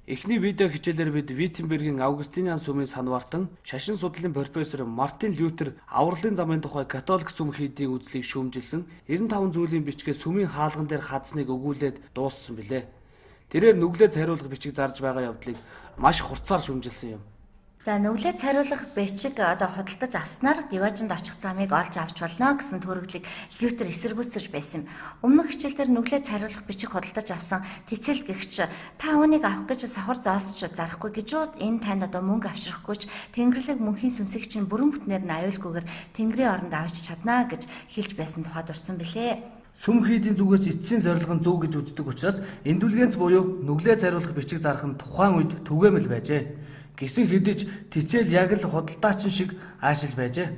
Эхний видео хичээлээр бид Виттенбергийн Августиниан сүмийн санваартан шашин судлалын профессор Мартин Лютер авралын замын тухай католик сүм хийдийн үзлийг шүүмжилсэн 95 зүйлийн бичгээ сүмийн хаалган дээр хадсныг өгүүлээд дууссан билээ. Тэрээр нүглээ цариулах бичиг зарж байгаа явдлыг маш хурцаар шүүмжилсэн юм. За нүглээ цариулах бичиг худалдаж авснаар Диважинд очих замыг олж авч болно гэсэн төрөглийг Лютер эсэргүүцэж байсан юм. Өмнөх хичээлдэр нүглээ цариулах бичиг худалдаж авсан Тэцэл гэгч та үүнийг авах гэж сохор зоосч зарахгүй гэж үү? Энэ танд мөнгө авчрахгүйч Тэнгэрлэг мөнхийн сүнсийг чинь бүрэн бүтнээр нь аюулгүйгээр Тэнгэрийн оронд авч чаднаа гэж хэлж байсан тухай дурсан билээ. Сүм хийдийн зүгээс эцсийн зорилго нь зөв гэж үздэг учраас индүлгэнц буюу нүглээ цариулах бичиг зарах нь тухайн үед түгээмэл байжээ. Гэсэн хэдиж Тэцэл яг л худалдаачин шиг аашилж байжээ.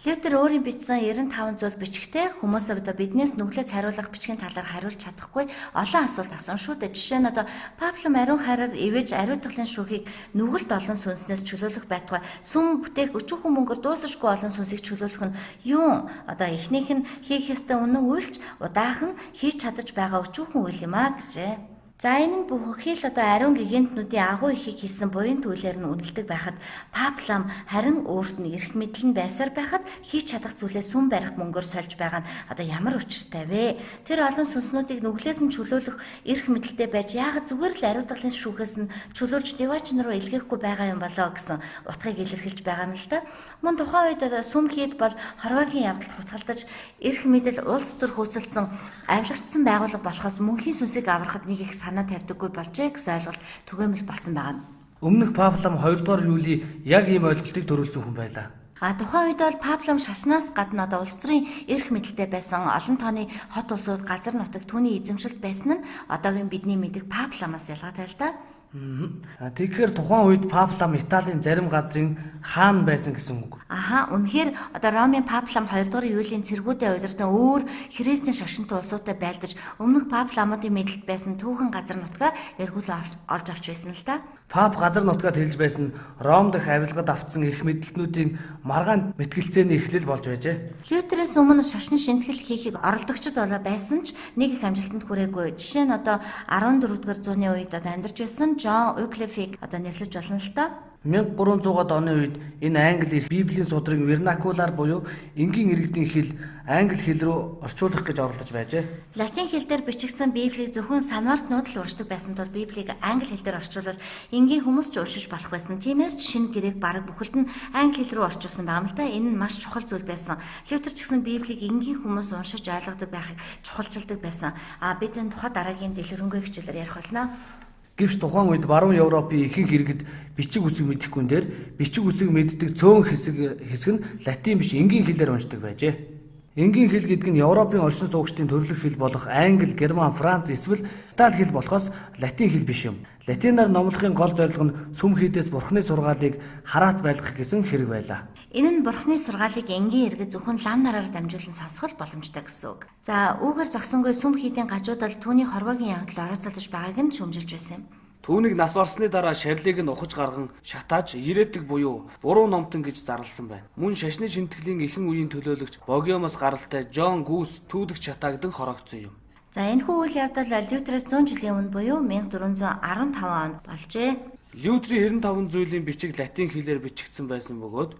Лютер өөрийн бичсэн 95 зүйл бичгтээ хүмүүсээ биднээс нүглээ цариулах бичгийн талаар хариулж чадахгүй олон асуулт асуусан шүү дээ. Жишээ нь Паблом ариун хайраар ивэж ариутгалын шүүхийг нүгэлт олон сүнснээс чөлөөлөх байтугай сүм бүтээх өчүүхэн мөнгөөр дуусахгүй олон сүнсийг чөлөөлөх нь юу? Эхнийх нь хийх ёстой үнэн үйлч удаах нь хийж чадаж байгаа өчүүхэн үйл юм а гэжээ. За энэ нь бүхий л ариун гигантнуудын агуу ихийг хийсэн буян түлээр нь үнэлдэг байхад Паблом харин өөрт нь эрх мэдэл нь байсаар байхад хийж чадах зүйлээ сүм барих мөнгөөр сольж байгаа нь ямар учиртай вэ? Тэр олон сүнснүүдийг нүглээс нь чөлөөлөх эрх мэдэлтэй байж яагаад зүгээр л ариутгалын шүүхээс нь чөлөөлж Диважин руу илгээхгүй байгаа юм болоо гэсэн утгыг илэрхийлж байгаа юм л да. Мөн тухайн үед сүм хийд бол хорвоогийн явдалд хутгалдаж эрх мэдэл улс төр хөөцөлдсөн авилгачсан байгууллага болохоос мөнхийн сүнсийг аврахад нэг их санаа тавьдаггүй болжээ гэсэн ойлголт түгээмэл болсон байна. Өмнөх Паблом 2 дугаар Юли яг ийм ойлголтыг төрүүлсэн хүн байлаа. Тухайн үед бол Паблом шашнаас гадна улс төрийн эрх мэдэлтэй байсан олон тооны хот улсууд газар нутаг түүний эзэмшилд байсан нь одоогийн бидний мэддэг Пабломоос ялгаатай л да. Тэгэхээр тухайн үед Паблом Италийн зарим газрын хаан байсан гэсэн үг. Үнэхээр Ромын Паблом 2 дугаар Юлийн цэргүүдээ удирдан өөр христийн шашинтай улсуудад байлдаж өмнөх Пабломуудын мэдэлд байсан түүхэн газар нутгаа эргүүл олж авч байсан л да. Пап газар нутгаад хэлж байсан Ром дахь авилгад автсан эрх мэдэлтнүүдийн маргаан мэтгэлцээний эхлэл болж байжээ. Лютерээс өмнө шашны шинтгэл хийхийг оролдогчд байсан ч нэг их амжилтанд хүрээгүй. Жишээ нь 14-р зууны үед амьдарч байсан Джон Уиклифийг нэрлэж болно л доо. 1300-аад оны үед энэ англи эрх Библийн судрыг вернакулаар буюу энгийн иргэдийн хэл англи хэл рүү орчуулах гэж оролдож байжээ. Латин хэлээр бичигдсэн Библийг зөвхөн санваартнууд л уншдаг байсан тул Библийг англи хэлээр орчуулвал энгийн хүмүүс ч уншиж болох байсан. Тиймээс шинэ гэрээг бараг бүхэлд нь англи хэл рүү орчуулсан байгаа юм л да. Энэ нь маш чухал зүйл байсан. Лютер ч гэсэн Библийг энгийн хүмүүс уншиж ойлгодог байхыг чухалчилдаг байсан. Бид энэ тухай дараагийн дэлгэрэнгүй хичээлээр ярих болно. Гэвч тухайн үед баруун Европын ихэнх иргэд бичиг үсэг мэдэхгүй дээр бичиг үсэг мэддэг цөөн хэсэг нь латин биш энгийн хэлээр уншдаг байжээ. Энгийн хэл гэдэг нь Европын оршин суугчдын төрөлх хэл болох англи, герман, франц эсвэл итали хэл болохоос латин хэл биш юм. Латинаар номлохын гол зорилго нь сүм хийдээс бурхны сургаалыг хараат байлгах гэсэн хэрэг байлаа. Энэ нь бурхны сургаалыг энгийн иргэд зөвхөн лам нараар дамжуулан сонсох боломжтой гэсэн үг. За үүгээр зогсонгүй сүм хийдийн гажуудал түүний хорвоогийн явдал орооцолдож байгааг нь шүүмжилж байсан юм. Түүнийг нас барсны дараа шарлыг нь ухаж гарган шатааж ирээдэг буюу буруу номтон гэж зарласан байна. Мөн шашны шинтгэлийн эхэн үеийн төлөөлөгч Богиомос гаралтай Жон Гүүс түүдэгч шатаагдсан хорогдсон юм. За энэхүү үйл явдал Лютерээс 100 жилийн өмнө буюу 1415 онд болжээ. Лютерийн 95 зүйлийн бичиг латин хэлээр бичигдсэн байсан бөгөөд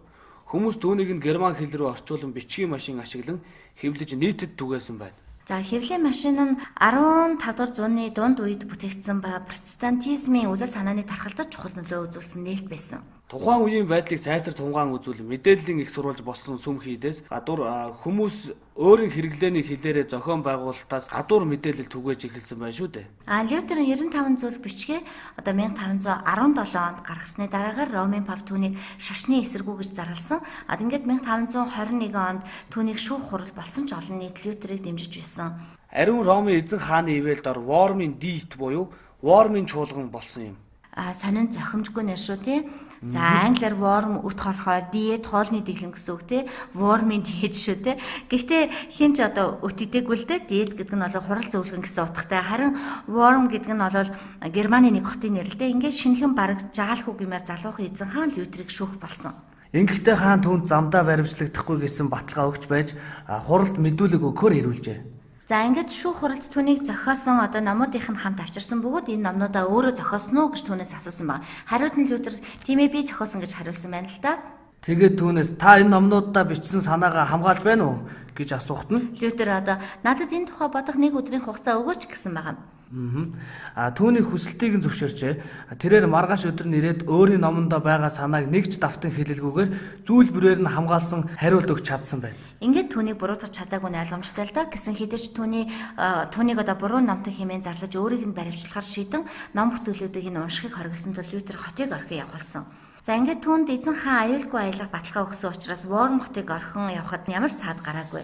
хүмүүс түүнийг нь герман хэл рүү орчуулан бичгийн машин ашиглан хэвлэж нийтэд түгээсэн байна. За хэвлэлийн машин нь 15 дугаар зууны дунд үед бүтээгдсэн ба протестантизмын үзэл санааны тархалтад чухал нөлөө үзүүлсэн нээлт байсан. Тухайн үеийн байдлыг сайтар тунгаан үзүүл мэдээллийн их сурвалж болсон сүм хийдээс гадуур хүмүүс өөрийн хэрэглээний хэлээрээ зохион байгуулалтаас гадуур мэдээлэл түгээж эхэлсэн байна шүү дээ. Лютер 95 зүйл бичгээ 1517 онд гаргасны дараагаар Ромын пап түүнийг шашны эсэргүү гэж зарласан. Ингээд 1521 онд түүнийг шүүх хурал болсон ч олон нийт Лютерийг дэмжиж байсан. Ариун Ромын эзэн хааны ивэл дор Вормын дийт буюу Вормын чуулган болсон юм. Санин зохимжгүй нэр шүү тий. За англиар worm үт хорхоо диет хоолны дэглэм гэсэн үг те worm-ийн диет шүү те. Гэхдээ хин ч үт идэггүй л те диет гэдэг нь хурал зөвлөгөн гэсэн утгатай. Харин worm гэдэг нь Германы нэг хотын нэр л те. Ингээд шинэхэн бараг жаалхүү гэмээр залуухан эзэн хаан Лютерийг шүүх болсон. Ингэхдээ хаан түүнд замдаа баримтлагдахгүй гэсэн баталгаа өгч байж хуралд мэдүүлэг өгөхөөр ирүүлжээ. За ингээд шүүх хуралд түүнийг зохиосон одоо номуудынх нь хамт авчирсан бөгөөд энэ номнуудаа өөрөө зохиосон уу гэж түүнээс асуусан байна. Хариуд нь Лютер тийм ээ би зохиосон гэж хариулсан байна л да. Тэгээд түүнээс та энэ номнуудаа бичсэн санаагаа хамгаалж байна уу гэж асуухт нь Лютер одоо надад энэ тухай бодох нэг өдрийн хугацаа өгөөч гэсэн байна. Түүний хүсэлтийг нь зөвшөөрчээ. Тэрээр маргааш өдөр нэрээд өөрийн номондоо байгаа санааг нэгж давтан хэлэлгүйгээр зүйл бүрээр нь хамгаалсан хариулт өгч чадсан байна. Ингээд түүнийг буруутгах чадаагүй нь ойлгомжтой л да. Гэсэн хэдиж түүнийг одоо буруу номтой хэмээн зарлаж өөрийг нь баривчлахаар шийдэн ном бүтээлүүдийг нь уншихыг хоригдсон тул Лютер хотыг орхин явуулсан. За ингээд түүнд эзэн хаан аюулгүй аялга баталгаа өгсөн учраас Ворм хотыг орхин явхад ямар ч саад гараагүй.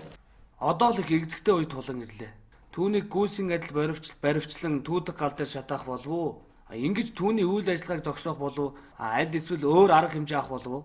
Одоо л их эгзэгтэй үе тулан ирлээ. Түүнийг гүйсийн адил баривчлан түүдэг гал дээр шатаах болов уу? Ингэж түүний үйл ажиллагааг зогсоох болов уу? Аль эсвэл өөр арга хэмжээ авах болов уу?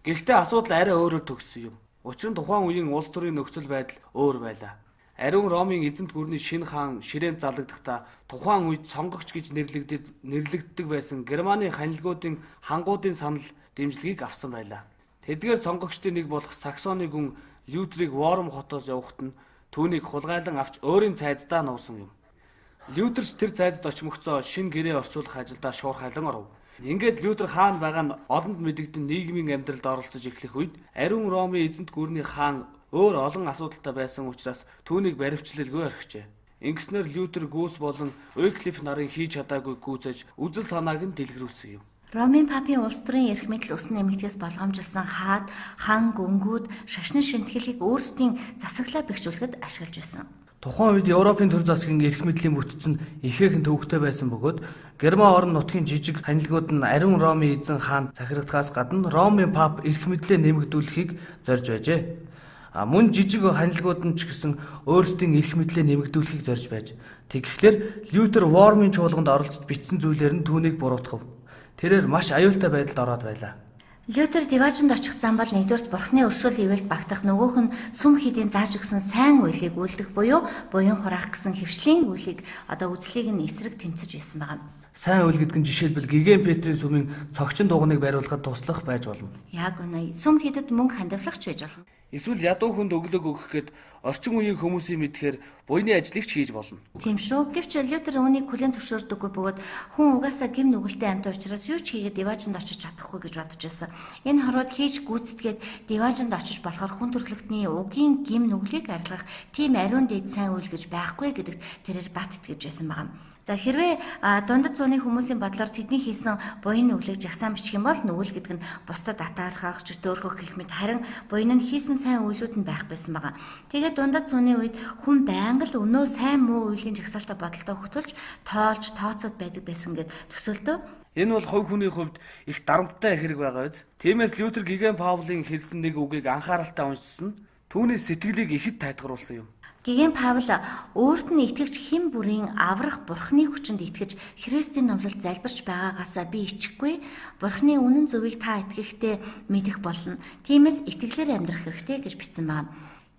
Гэхдээ асуудал арай өөрөөр төгссөн юм. Учир нь тухайн үеийн улс төрийн нөхцөл байдал өөр байлаа. Ариун Ромын эзэнт гүрний шинэ хаан ширээнд заллагдахдаа тухайн үед сонгогч гэж нэрлэгддэг байсан Германы ханилгуудын хангуудын санал дэмжлэгийг авсан байлаа. Тэдгээр сонгогчдын нэг болох Саксоны гүн Лютерийг Ворм хотоос явахт нь түүнийг хулгайлан авч өөрийн цайздаа нуусан юм. Лютерч тэр цайзад очмогцоо шинэ гэрээ орчуулах ажилдаа шуурхайлан оров. Ингээд Лютер хаан байгаа нь олонд мэдэгдэн нийгмийн амьдралд оролцож эхлэх үед ариун Ромын эзэнт гүрний хаан өөр олон асуудалтай байсан учраас түүнийг баривчлалгүй орхижээ. Ингэснээр Лютер гүйс болон Wycliffe нарын хийж чадаагүй гүйцэж үзэл санааг нь дэлгэрүүлсэн юм. Ромын папын улс төрийн эрх мэдэл өснө нэмэгдээс болгоомжилсан хаад, хан, гүнгүүд, шашны шинтгэлийг өөрсдийн засаглаа бэхжүүлэхэд ашиглаж байсан. Тухайн үед Европын төр засгийн эрх мэдлийн бүтц нь ихээхэн төвөгтэй байсан бөгөөд Герман орон нутгийн жижиг ханилгууд нь ариун Ромын эзэн хаан захирагдахаас гадна Ромын пап эрх мэдлээ нэмэгдүүлэхийг зорж байжээ. Мөн жижиг ханилгууд нь ч гэсэн өөрсдийн эрх мэдлээ нэмэгдүүлэхийг зорж байж. Тэгэхээр Лютер Вормын чуулганд оролцож бичсэн зүйлээр нь түүнийг буруутгав. Тэрээр маш аюултай байдалд ороод байлаа. Лютер Диваажинд очих зам бол нэгдүгээрт бурхны өршөөл ивэл багтах, нөгөөх нь сүм хийдийн зааж өгсөн сайн үйлийг үйлдэх буюу буян хураах гэсэн хөвшлийн үйлийг үзлийг нь эсрэг тэмцэж байсан байгаа. Сайн үйл гэдэг нь жишээлбэл Гиген Петрийн сүмийн цогчин дуганыг бариулахад туслах байж болно. Яг үнэ. Сүм хийдэд мөнгө хандивлагч байж болно. Эсвэл ядуу хүнд өглөг өгөх гээд орчин үеийн хүмүүсийн мэдхээр буйны ажлыг ч хийж болно. Тийм шүү. Гэвч Лютер үүнийг хүлээн зөвшөөрдөггүй бөгөөд хүн угаасаа гим нүгэлтэй амьтан учраас юу ч хийгээд Диваажинд очиж чадахгүй гэж бодож байсан. Энэ хорвоод хийж гүйцэтгээд Диваажинд очиж болохоор хүн төрөлхтний угийн гим нүглийг арилгах тийм ариун дээд сайн үйл гэж байхгүй гэдэгт тэрээр бат итгэж байсан байгаа. За хэрвээ дундад зууны хүмүүсийн бодлоор тэдний хийсэн буян нүглийг жагсаан бичих юм бол нүгэл гэдэг нь бусдад атаархах, чөтөөрхөх гэх мэт харин буян нь хийсэн сайн үйлүүд нь байх байсан байгаа. Тэгээд дундад зууны үед хүн байнга л өнөө сайн муу үеийн жагсаалтаа бодолтой хөтөлж, тоолж, тооцоод байдаг байсан гэд төсөөлдөө. Энэ бол хувь хүний хувьд их дарамттай хэрэг байгаа биз. Тиймээс Лютер Гиген Паулын хэлсэн нэг үгийг анхааралтай уншсан. Түүний сэтгэлийг ихэд тайлгаруулсан юм. Гиген Паул өөрт нь итгэж хэн бүрийн аврах бурхны хүчинд итгэж Христийн номлолд залбирч байгаагаасаа би ичихгүй. Бурхны үнэн зөвийг та итгэхдээ мэдэх болно. Тиймээс итгэлээр амьдрах хэрэгтэй гэж бичсэн байна.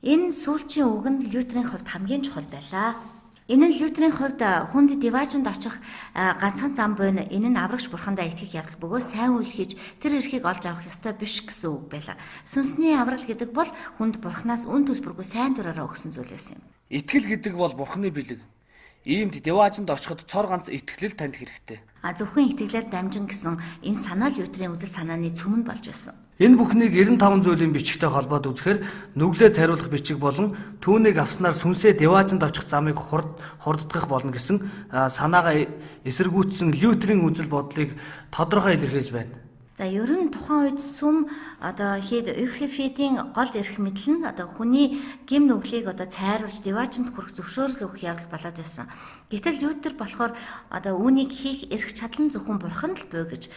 Энэ сүүлчийн үг нь Лютерийн хувьд хамгийн чухал байлаа. Энэ нь Лютерийн хувьд хүнд Диваажинд очих ганцхан зам буйн энэ нь аврагч бурхандаа итгэх явдал бөгөөд сайн үйл хийж тэр эрхийг олж авах ёстой биш гэсэн үг байлаа. Сүнсний аврал гэдэг бол хүнд бурхнаас үн төлбөргүй сайн дураараа өгсөн зүйл байсан юм. Итгэл гэдэг бол бурхны бэлэг. Иймд Диваажинд очиход цор ганц итгэлэл танд хэрэгтэй. Зөвхөн итгэлээр дамжин гэсэн энэ санаа Лютерийн үзэл санааны цөмөнд болж байсан. Энэ бүхнийг 95 зүйлийн бичгтэй холбоод үзэхээр нүглээ цариулах бичиг болон түүнийг авснаар сүнсээ Диваажинд очих замыг хурддах болно гэсэн санаагаа эсэргүүцсэн Лютерийн үзэл бодлыг тодорхой илэрхийлж байна. За ер нь тухайн үед сүм Wycliffe-ийн гол эрх мэдэл нь хүний гим нүглийг цайруулж Диваажинд хүрэх зөвшөөрөл өгөх явдал болоод байсан. Гэтэл Лютер болохоор үүнийг хийх эрх чадал нь зөвхөн бурханд л буй гэж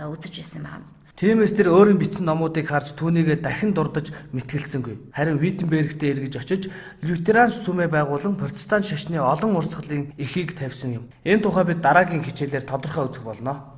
үзэж байсан байна. Тиймээс тэр өөрийн бичсэн номуудыг харж түүнийгээ дахин дурдж мэтгэлцсэнгүй. Харин Виттенбергтээ эргэж очиж лютеран сүмээ байгуулан протестант шашны олон урсгалын эхийг тавьсан юм. Энэ тухай бид дараагийн хичээлээр тодорхой үзэх болно.